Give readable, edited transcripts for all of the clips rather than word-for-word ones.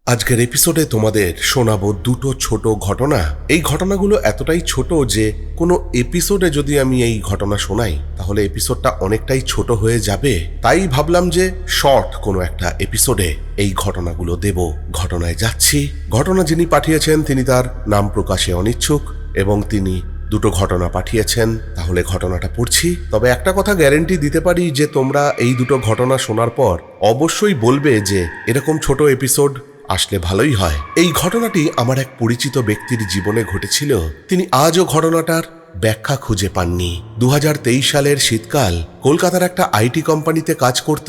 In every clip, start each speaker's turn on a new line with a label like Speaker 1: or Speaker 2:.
Speaker 1: আজকের এপিসোডে তোমাদের শোনাবো দুটো ছোট ঘটনা। এই ঘটনাগুলো এতটাই ছোট যে কোনো এপিসোডে যদি আমি এই ঘটনা শোনাই তাহলে এপিসোডটা অনেকটাই ছোট হয়ে যাবে। তাই ভাবলাম যে শর্ট কোনো একটা এপিসোডে এই ঘটনাগুলো দেব। ঘটনায় যাচ্ছি। ঘটনা যিনি পাঠিয়েছেন তিনি তার নাম প্রকাশে অনিচ্ছুক এবং তিনি দুটো ঘটনা পাঠিয়েছেন। তাহলে ঘটনাটা পড়ছি। তবে একটা কথা গ্যারেন্টি দিতে পারি যে তোমরা এই দুটো ঘটনা শোনার পর অবশ্যই বলবে যে এরকম ছোট এপিসোড আসলে ভালোই হয়। এই ঘটনাটি আমার এক পরিচিত ব্যক্তির জীবনে ঘটেছিল। তিনি আজও ঘটনাটার ব্যাখ্যা খুঁজে পাননি। 2023 সালের শীতকাল। কলকাতার একটা আইটি কোম্পানিতে কাজ করত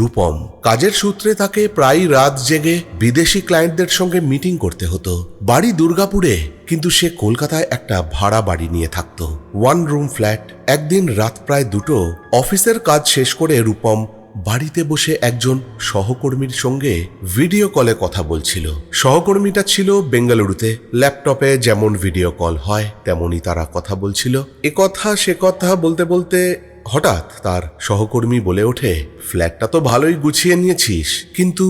Speaker 1: রূপম। কাজের সূত্রে তাকে প্রায় রাত জেগে বিদেশি ক্লায়েন্টদের সঙ্গে মিটিং করতে হতো। বাড়ি দুর্গাপুরে, কিন্তু সে কলকাতায় একটা ভাড়া বাড়ি নিয়ে থাকত, 1 রুম ফ্ল্যাট। একদিন রাত প্রায় 2টো অফিসের কাজ শেষ করে রূপম বাড়িতে বসে একজন সহকর্মীর সঙ্গে ভিডিও কলে কথা বলছিল। সহকর্মীটা ছিল বেঙ্গালুরুতে। ল্যাপটপে যেমন ভিডিও কল হয় তেমনই তারা কথা বলছিল। এ কথা সে কথা বলতে বলতে হঠাৎ তার সহকর্মী বলে ওঠে, ফ্ল্যাটটা তো ভালোই গুছিয়ে নিয়েছিস, কিন্তু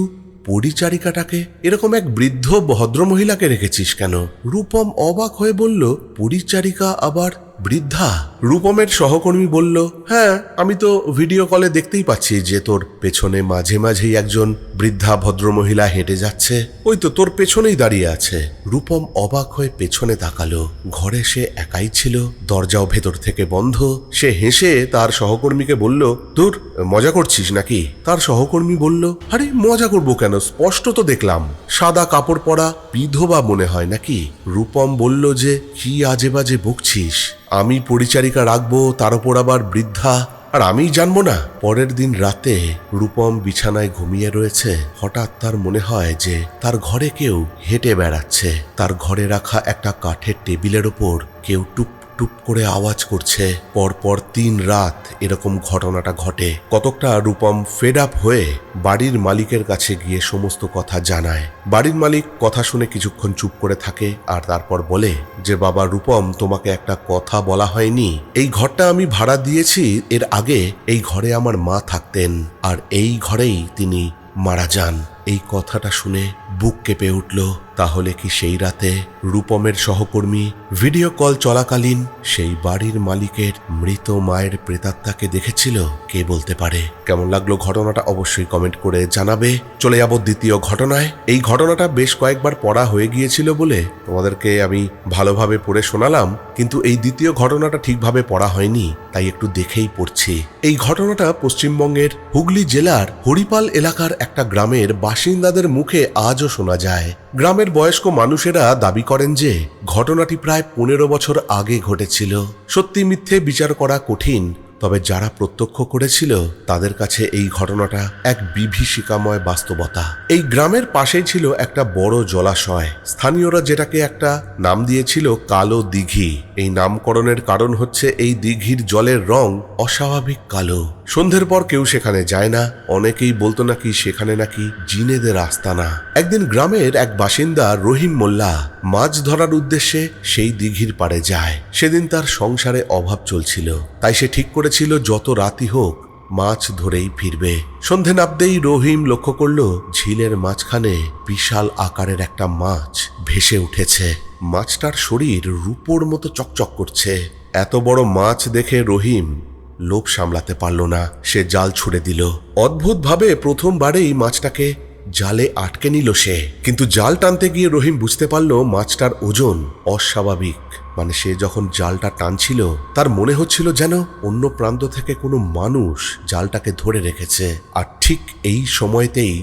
Speaker 1: পরিচারিকাটাকে এরকম এক বৃদ্ধ ভদ্রমহিলাকে রেখেছিস কেন? রূপম অবাক হয়ে বলল, পরিচারিকা আবার বৃদ্ধা? রূপমের সহকর্মী বলল, হ্যাঁ, আমি তো ভিডিও কলে দেখতেই পাচ্ছি যে তোর পেছনে মাঝে মাঝেই একজন বৃদ্ধা ভদ্রমহিলা হেঁটে যাচ্ছে। ওই তো তোর পেছনেই দাঁড়িয়ে আছে। রূপম অবাক হয়ে পেছনে তাকালো। ঘরে সে একাই ছিল, দরজাও ভেতর থেকে বন্ধ। সে হেসে তার সহকর্মীকে বলল, তোর মজা করছিস নাকি? তার সহকর্মী বলল, আরে মজা করবো কেন, স্পষ্ট তো দেখলাম, সাদা কাপড় পরা বিধবা মনে হয় নাকি? রূপম বলল যে, কি আজে বাজে বকছিস? আমি পরিচারিকা রাখবো, তার উপর আবার বৃদ্ধা, আর আমি জানবো না? পরের দিন রাতে রূপম বিছানায় ঘুমিয়ে রয়েছে। হঠাৎ তার মনে হয় যে তার ঘরে কেউ হেঁটে বেড়াচ্ছে। তার ঘরে রাখা একটা কাঠের টেবিলের ওপর কেউ টুপ টুপ করে আওয়াজ করছে। পরপর 3 রাত এরকম ঘটনাটা ঘটে। কতকটা রূপম ফেড আপ হয়ে বাড়ির মালিকের কাছে গিয়ে সমস্ত কথা জানায়। বাড়ির মালিক কথা শুনে কিছুক্ষণ চুপ করে থাকে, আর তারপর বলে যে, বাবা রূপম, তোমাকে একটা কথা বলা হয়নি। এই ঘরটা আমি ভাড়া দিয়েছি। এর আগে এই ঘরে আমার মা থাকতেন, আর এই ঘরেই তিনি মারা যান। এই কথাটা শুনে বুক কেঁপে উঠল। তাহলে কি সেই রাতে রূপমের সহকর্মী ভিডিও কল চলাকালীন সেই বাড়ির মালিকের মৃত মায়ের প্রেতাত্মাকে দেখেছিল? কে বলতে পারে? কেমন লাগলো ঘটনাটা অবশ্যই কমেন্ট করে জানাবে। চলে যাব দ্বিতীয় ঘটনায়। এই ঘটনাটা বেশ কয়েকবার পড়া হয়ে গিয়েছিল বলে তোমাদেরকে আমি ভালোভাবে পড়ে শোনালাম, কিন্তু এই দ্বিতীয় ঘটনাটা ঠিকভাবে পড়া হয়নি, তাই একটু দেখেই পড়ছি। এই ঘটনাটা পশ্চিমবঙ্গের হুগলি জেলার হরিপাল এলাকার একটা গ্রামের বাসিন্দাদের মুখে আজও শোনা যায়। গ্রামের বয়স্ক মানুষেরা দাবি করেন যে ঘটনাটি প্রায় 15 বছর আগে ঘটেছিল। সত্যি মিথ্যে বিচার করা কঠিন, তবে যারা প্রত্যক্ষ করেছিল তাদের কাছে এই ঘটনাটা এক বিভীষিকাময় বাস্তবতা। এই গ্রামের পাশেই ছিল একটা বড় জলাশয়। স্থানীয়রা যেটাকে একটা নাম দিয়েছিল কালো দিঘি। এই নামকরণের কারণ হচ্ছে এই দিঘির জলের রং অস্বাভাবিক কালো। সন্ধ্যের পর কেউ সেখানে যায় না। অনেকেই বলতো নাকি সেখানে নাকি জিনেদের আস্তানা। একদিন গ্রামের এক বাসিন্দা রহিম মোল্লা মাছ ধরার উদ্দেশ্যে সেই দিঘির পাড়ে যায়। সেদিন তার সংসারে অভাব চলছিল, তাই সে ঠিক করেছিল যত রাতই হোক মাছ ধরেই ফিরবে। সন্ধে নামতেই রহিম লক্ষ্য করল ঝিলের মাঝখানে বিশাল আকারের একটা মাছ ভেসে উঠেছে। মাছটার শরীর রূপোর মতো চকচক করছে। এত বড় মাছ দেখে রহিম লোভ সামলাতে পারল না। সে জাল ছুড়ে দিল। অদ্ভুতভাবে প্রথমবারেই মাছটাকে জালে আটকে নিল সে। কিন্তু জাল টানতে গিয়ে রহিম বুঝতে পারল মাছটার ওজন অস্বাভাবিক। মানে সে যখন জালটা টানছিল তার মনে হচ্ছিল যেন অন্য প্রান্ত থেকে কোনো মানুষ জালটাকে ধরে রেখেছে। আর ঠিক এই সময়তেই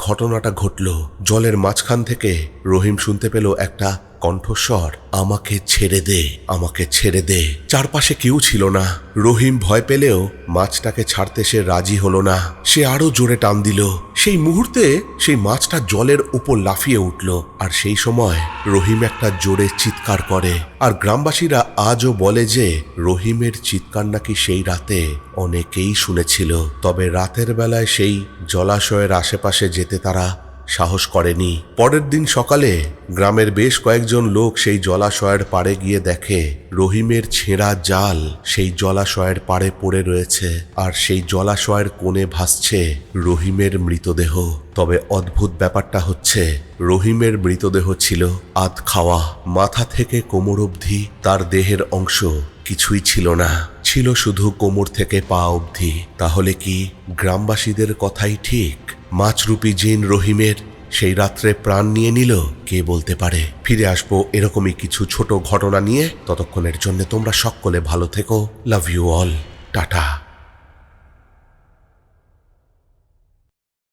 Speaker 1: ঘটনাটা ঘটল। জলের মাঝখান থেকে রহিম শুনতে পেল একটা কণ্ঠস্বর, আমাকে ছেড়ে দে, আমাকে ছেড়ে দে। চারপাশে কেউ ছিল না। রহিম ভয় পেলেও মাছটাকে ছাড়তে সে রাজি হলো না। সে আরো জোরে টান দিল। সেই মুহূর্তে সেই মাছটা জলের উপর লাফিয়ে উঠল। আর সেই সময় রহিম একটা জোরে চিৎকার করে। আর গ্রামবাসীরা আজও বলে যে রহিমের চিৎকার নাকি সেই রাতে অনেকেই শুনেছিল। তবে রাতের বেলায় সেই জলাশয়ের আশেপাশে যেতে তারা সাহস করেনি। পরের দিন সকালে গ্রামের বেশ কয়েকজন লোক সেই জলাশয়ের পাড়ে গিয়ে দেখে রহিমের ছেঁড়া জাল সেই জলাশয়ের পাড়ে পড়ে রয়েছে, আর সেই জলাশয়ের কোণে ভাসছে রহিমের মৃতদেহ। তবে অদ্ভুত ব্যাপারটা হচ্ছে রহিমের মৃতদেহ ছিল আধ খাওয়া, মাথা থেকে কোমর অবধি তার দেহের অংশ কিছুই ছিল না, ছিল শুধু কোমর থেকে পা অবধি। তাহলে কি গ্রামবাসীদের কথাই ঠিক? মাছরূপী জিন রহিমের সেই রাত্রে প্রাণ নিয়ে নিল? কে বলতে পারে। ফিরে আসবো এরকমই কিছু ছোট ঘটনা নিয়ে। ততক্ষণের জন্য তোমরা সকলে ভালো থেকো। Love you all. টাটা।